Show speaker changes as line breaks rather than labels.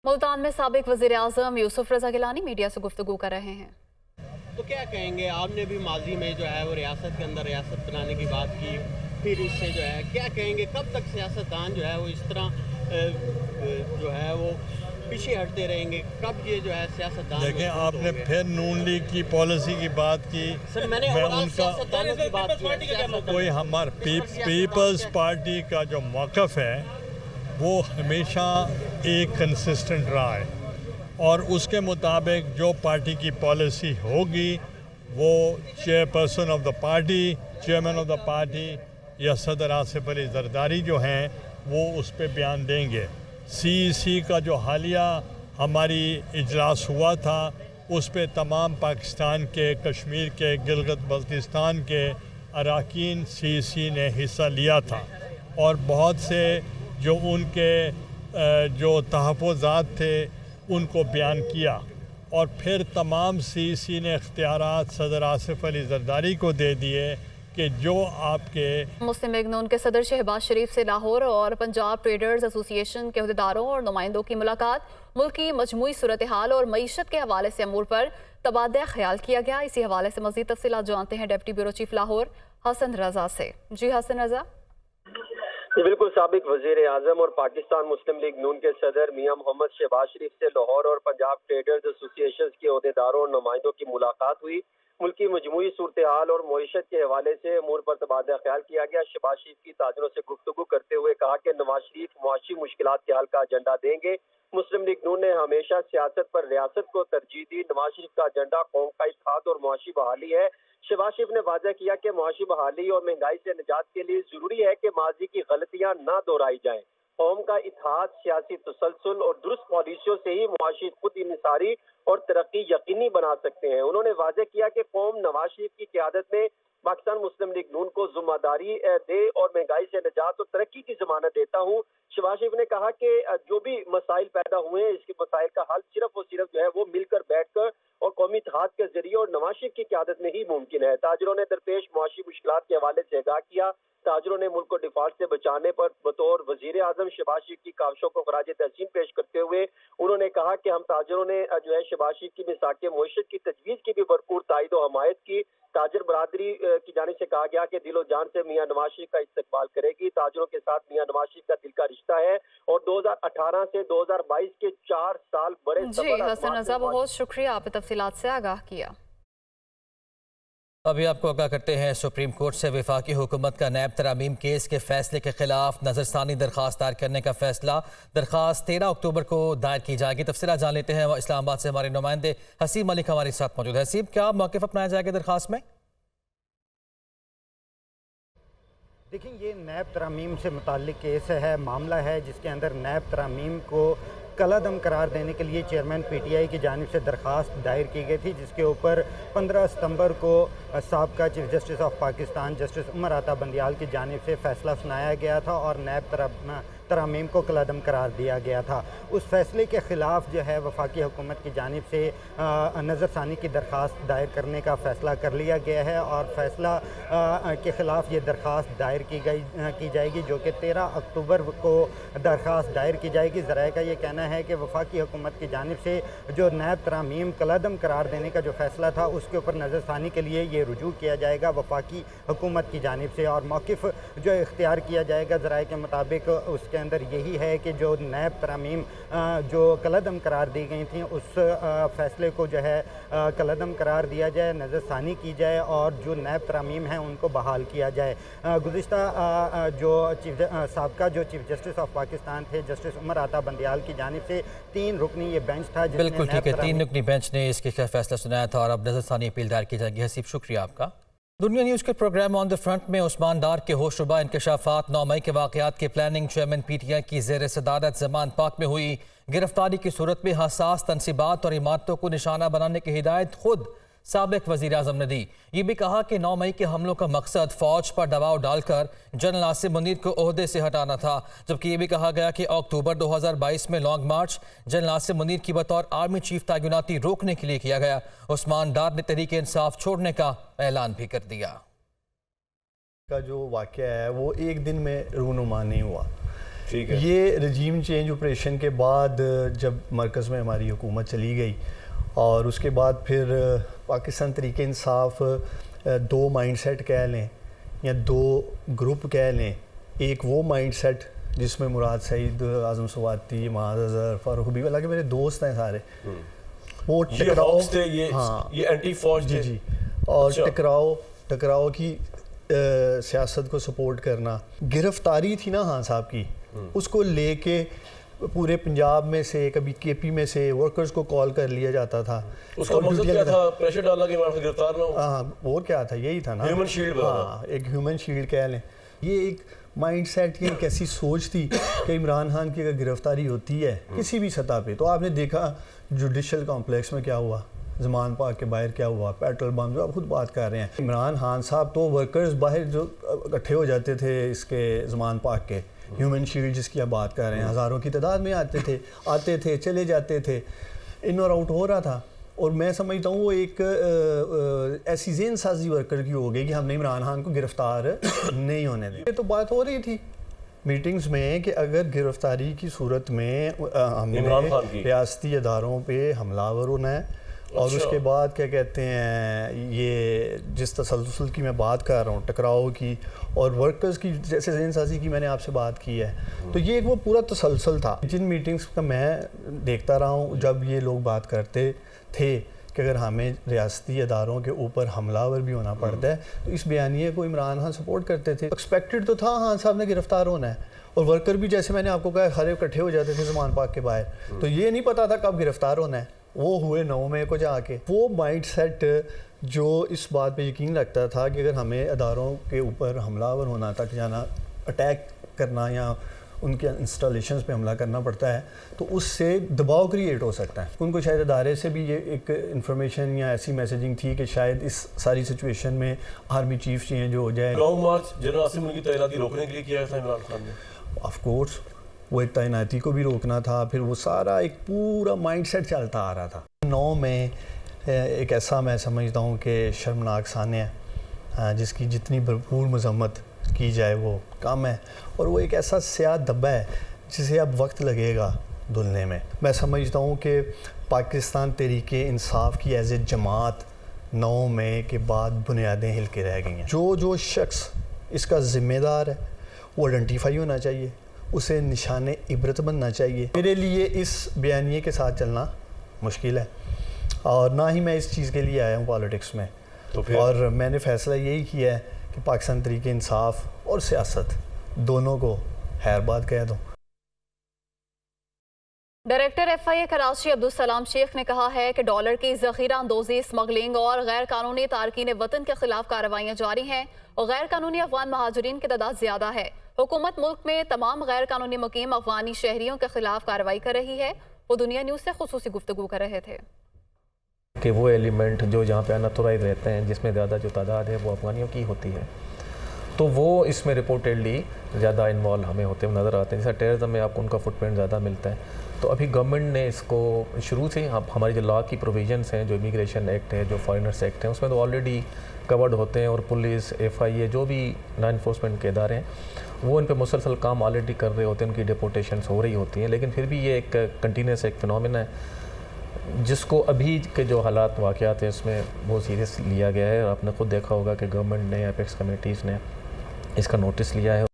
मुल्तान में साबिक वज़ीर आज़म यूसुफ रज़ा गिलानी मीडिया से गुफ्तगू कर रहे हैं।
तो क्या कहेंगे, आपने भी माजी में जो है वो रियासत के अंदर रियासत बनाने की बात की, फिर इससे जो है क्या कहेंगे, कब तक सियासतदान जो है वो इस तरह जो है वो पीछे हटते रहेंगे, कब ये जो है सियासतदान?
देखें, आपने फिर नून लीग की पॉलिसी की बात की।
सर मैंने उनका की बात की,
कोई हमारे पीपल्स पार्टी का जो मौक़िफ़ है वो हमेशा एक कंसिस्टेंट रहा है और उसके मुताबिक जो पार्टी की पॉलिसी होगी वो chairperson of the party, chairman of the party या सदर आसिफ अली जरदारी जो हैं वो उस पर बयान देंगे। CEC का जो हालिया हमारी इजलास हुआ था उस पे तमाम पाकिस्तान के, कश्मीर के, गिलगित बल्तिस्तान के अरकान CEC ने हिस्सा लिया था और बहुत से जो उनके जो तहफ़्फ़ुज़ात थे उनको बयान किया और फिर तमाम CEC ने इख्तियारात सदर आसिफ अली जरदारी को दे दिए कि जो आपके
मुस्लिम लीग नून के सदर शहबाज शरीफ से लाहौर और पंजाब ट्रेडर्स एसोसिएशन के अहदेदारों और नुमाइंदों की मुलाकात, मुल्क की मजमूई सूरत हाल और मईशत के हवाले से अमूर पर तबादला ख्याल किया गया। इसी हवाले से मज़ीद तफसीलात जानते हैं deputy bureau chief Lahore Hasan Raza से। जी हसन रजा।
बिल्कुल, साबिक वज़ीर आज़म और पाकिस्तान मुस्लिम लीग नून के सदर मियां मोहम्मद शहबाज शरीफ से लाहौर और पंजाब ट्रेडर्स एसोसिएशन के अहदेदारों और नुमाइंदों की मुलाकात हुई। मुल्क की मजमूई सूरत हाल और मईशत के हवाले से अमूर पर तबादला ख्याल किया गया। शहबाज शरीफ की ताजरों से गुफ्तगू करते हुए कहा कि नवाज शरीफ मुआशी मुश्किलात के हल का एजेंडा देंगे। मुस्लिम लीग नून ने हमेशा सियासत पर रियासत को तरजीह दी। नवाज शरीफ का एजेंडा कौम का इत्तेहाद और मुआशी बहाली है। शहबाज शरीफ ने वाज़ेह किया कि मुआशी बहाली और महंगाई से निजात के लिए जरूरी है कि माजी की गलतियां ना दोहराई जाएं। कौम का इत्तेहाद, सियासी तसलसल और दुरुस्त पॉलिसियों से ही मुआशी खुद इनसारी और तरक्की यकीनी बना सकते हैं। उन्होंने वाज़ेह किया कि कौम नवाज शरीफ की क़यादत में पाकिस्तान मुस्लिम लीग नून को जिम्मेदारी दे और महंगाई से निजात और तरक्की की जमानत देता हूँ। शहबाज शरीफ ने कहा कि जो भी मसाइल पैदा हुए हैं इसके मसाइल का हल सिर्फ और सिर्फ जो है वो मिलकर बैठकर और कौमी इत्तेहाद के जरिए और नवाज शरीफ की क़यादत में ही मुमकिन है। ताजरों ने दरपेश मुआशी मुश्किलात के हवाले से आगाह किया। ताजरों ने मुल्क को डिफॉल्ट से बचाने पर बतौर वजीर आजम शहबाज शरीफ की काविशों को खराज तहसीन पेश करते हुए उन्होंने कहा कि हम ताजरों ने जो है शहबाज शरीफ की मिसाक मईशत की तजवीज़ की भी भरपूर तायद और हमायत की। ताजर बरादरी की जानिब से कहा गया कि दिलो जान से मियां नवाज शरीफ का इस्तकबाल करेगी। ताजरों के साथ मियां नवाज शरीफ का दिल का रिश्ता है और 2018 से 2022 के 4 साल बड़े।
जी हसन रजा, बहुत शुक्रिया, आपने तफसीलात से आगाह किया।
अभी आपको आगाह करते हैं, सुप्रीम कोर्ट से वफाकी हुकूमत का नैब तरामीम केस के फैसले के खिलाफ नजरसानी दरखास्त दायर करने का फैसला। दरखास्त 13 अक्टूबर को दायर की जाएगी। तफसीलात जान लेते हैं, इस्लामाबाद से हमारे नुमाइंदे हसीब मलिक हमारे साथ मौजूद है। हसीब, क्या मौक़िफ़ अपनाया जाएगा दरखास्त में?
देखिए, ये नैब तरामीम से मुताल्लिक केस है, मामला है जिसके अंदर नैब तरामीम को कलादम करार देने के लिए चेयरमैन PTI की जानिब से दरख्वास्त दायर की गई थी, जिसके ऊपर 15 सितंबर को साबका chief justice of Pakistan justice Umar Ata Bandial की जानिब से फ़ैसला सुनाया गया था और नैब तरामीम को कलादम करार दिया गया था। उस फैसले के ख़िलाफ़ जो है वफाकी हुकूमत की जानिब से नज़रसानी की दरख्वास्त दायर करने का फ़ैसला कर लिया गया है और फैसला के ख़िलाफ़ ये दरख्वास्त दायर की जाएगी, जो कि 13 अक्टूबर को दरख्वास्त दायर की जाएगी। ज़राए का ये कहना है कि वफाकी हुकूमत की जानिब से जो नैब तरामीम कलादम करार देने का जो फ़ैसला था उसके ऊपर नज़रसानी के लिए ये रुजू किया जाएगा वफाकी हुकूमत की जानिब से और मौक़िफ़ जो इख्तियार किया जाएगा ज़राए के मुताबिक उसके अंदर यही है कि जो नैब तरामीम जो कलादम करार दी गई थी उस फैसले को जो है कलादम करार दिया जाए, नज़रसानी की जाए और जो नैब तरामीम हैं उनको बहाल किया जाए। गुज़िश्ता जो साबका जो चीफ जस्टिस ऑफ पाकिस्तान थे जस्टिस उमर आता बंदियाल की जानिब से 3 रुकनी ये बेंच था।
बिल्कुल ठीक है, 3 रुकनी बेंच ने इसके खिलाफ फैसला सुनाया था और अब नज़रसानी अपील दायर की जाएगी। हसीब, शुक्रिया आपका। दुनिया न्यूज़ के प्रोग्राम ऑन द फ्रंट में उस्मान डार के होशरुबा इंकशाफात, 9 मई के वाक़यात की प्लानिंग, चेयरमैन PTI की ज़ेर सदारत ज़मान पाक में हुई गिरफ्तारी की सूरत में हसास तनसीबात और इमारतों को निशाना बनाने की हिदायत खुद साबिक वज़ीर आज़म ने दी। ये भी कहा कि 9 मई के हमलों का मकसद फ़ौज पर दबाव डालकर जनरल आसिम मुनीर को ओहदे से हटाना था, जबकि ये भी कहा गया कि अक्टूबर 2022 में लॉन्ग मार्च जनरल आसिम मुनीर की बतौर आर्मी चीफ तैनाती रोकने के लिए किया गया। उस्मान डार ने तहरीक इंसाफ छोड़ने का ऐलान भी कर दिया।
का जो वाक़या है वो एक दिन में रूनुमा नहीं हुआ। ठीक है।
ये रजीम चेंज ऑपरेशन के बाद जब मरकज़ में हमारी हुकूमत चली गई और उसके बाद फिर पाकिस्तान तरीके इंसाफ दो माइंड सेट कह लें या दो ग्रुप कह लें, एक वो माइंड सेट जिसमें मुराद सईद, आज़म स्वाति, महाज अज़हर, फ़ारूक हबीब, हालांकि मेरे दोस्त हैं सारे, वो टकराव
थे, ये एंटी फौज
जी और टकराव की सियासत को सपोर्ट करना, गिरफ्तारी थी ना खान साहब की, उसको लेके पूरे पंजाब में से, कभी केपी में से वर्कर्स को कॉल कर लिया जाता था।
उसका मकसद क्या था? प्रेशर डालना कि मैं गिरफ्तार ना हूं।
हाँ, और क्या था, यही था ना,
ह्यूमन शील्ड।
हाँ, एक ह्यूमन शील्ड कह लें। ये एक माइंड सेट की एक ऐसी सोच थी कि इमरान खान की अगर गिरफ्तारी होती है किसी भी सतह पे, तो आपने देखा जुडिशल कॉम्प्लेक्स में क्या हुआ, ज़मान पार्क के बाहर क्या हुआ, पेट्रोल बम, जो आप खुद बात कर रहे हैं। इमरान खान साहब तो वर्कर्स बाहर जो इकट्ठे हो जाते थे इसके ज़मान पार्क के, ह्यूमन शील्ड जिसकी आप बात कर रहे हैं, हज़ारों की तादाद में आते थे चले जाते थे, इन और आउट हो रहा था। और मैं समझता हूँ वो एक ऐसी ज़हन साजी वर्कर की हो गई कि हमने इमरान खान को गिरफ़्तार नहीं होने दें। ये तो बात हो रही थी मीटिंग्स में कि अगर गिरफ्तारी की सूरत में हमने रियासती अदारों पे हमलावर होना है। और उसके बाद क्या कहते हैं, ये जिस तसलसल की मैं बात कर रहा हूँ, टकराव की और वर्कर्स की जैसे ज़हन साजी की मैंने आपसे बात की है, तो ये एक वो पूरा तसलसल था। जिन मीटिंग्स का मैं देखता रहा हूँ, जब ये लोग बात करते थे कि अगर हमें रियासती अदारों के ऊपर हमलावर भी होना पड़ता है, तो इस बयानिए को इमरान खान सपोर्ट करते थे। एक्सपेक्टेड तो था खान साहब ने गिरफ्तार होना है, और वर्कर भी जैसे मैंने आपको कहा हरे इकट्ठे हो जाते थे ज़मान पार्क के बाहर, तो ये नहीं पता था कब गिरफ्तार होना है। वो हुए 9 मई को जाके। वो माइंड सेट जो इस बात पे यकीन रखता था कि अगर हमें अदारों के ऊपर हमलावर होना तक जाना, अटैक करना या उनके इंस्टॉलेशंस पे हमला करना पड़ता है, तो उससे दबाव क्रिएट हो सकता है। उनको शायद अदारे से भी ये एक इंफॉर्मेशन या ऐसी मैसेजिंग थी कि शायद इस सारी सिचुएशन में आर्मी चीफ चेंज हो जाए।
लॉन्ग मार्च जनरल आसिम की तैनाती रोकने के लिए किया था इमरान खान ने।
ऑफ कोर्स वो एक तैनाती को भी रोकना था, फिर वो सारा एक पूरा माइंडसेट चलता आ रहा था। 9 में एक ऐसा मैं समझता हूँ कि शर्मनाक सान्य है जिसकी जितनी भरपूर मजम्मत की जाए वो कम है, और वो एक ऐसा स्याह धब्बा है जिसे अब वक्त लगेगा धुलने में। मैं समझता हूँ कि पाकिस्तान तहरीके इंसाफ की एज ए जमात 9 मई के बाद बुनियादें हिल के रह गई हैं। जो शख्स इसका ज़िम्मेदार है वो आइडेंटिफाई होना चाहिए, उसे निशाने इबरत बनना चाहिए। मेरे लिए इस बयानिए के साथ चलना मुश्किल है, और ना ही मैं इस चीज़ के लिए आया हूँ पॉलिटिक्स में। तो और मैंने फ़ैसला यही किया है कि पाकिस्तान तरीके इंसाफ और सियासत दोनों को खैरबाद कह दूँ।
डायरेक्टर FIA कराची अब्दुल सलाम शेख ने कहा है कि डॉलर की ज़ख़ीरा अंदोज़ी, स्मगलिंग और गैर कानूनी तारकीन वतन के खिलाफ कार्रवाइयाँ जारी हैं और गैर कानूनी अफगान महाजरीन की तादाद ज़्यादा है। हुकूमत मुल्क में तमाम गैर कानूनी मुकीम अफगानी शहरियों के खिलाफ कार्रवाई कर रही है। वो दुनिया न्यूज़ से खुसूसी गुफ्तगू कर रहे थे
कि वो एलिमेंट जो जहाँ पे अनऑथोराइज रहते हैं, जिसमें ज़्यादा जो तादाद है वो अफगानियों की होती है, तो वो इसमें रिपोर्टेडली ज़्यादा इन्वॉल्व हमें होते हुए नज़र आते हैं। जैसे टेररिज्म में आपको उनका फुटप्रिंट ज़्यादा मिलता है। तो अभी गवर्नमेंट ने इसको शुरू से हमारी जो लॉ की प्रोविजंस हैं, जो इमिग्रेशन एक्ट है, जो फॉरेनर्स एक्ट है, उसमें तो ऑलरेडी कवर्ड होते हैं, और पुलिस, FIA जो भी लॉ इन्फोर्समेंट के इदारे हैं वो इन पे मुसलसल काम ऑलरेडी कर रहे होते हैं, उनकी डिपोर्टेशंस हो रही होती हैं। लेकिन फिर भी ये एक कंटिन्यूस एक फिनोमेना है जिसको अभी के जो हालात वाक़यात हैं उसमें बहुत सीरियस लिया गया है। और आपने खुद देखा होगा कि गवर्नमेंट ने, एपेक्स कमेटीज़ ने इसका नोटिस लिया है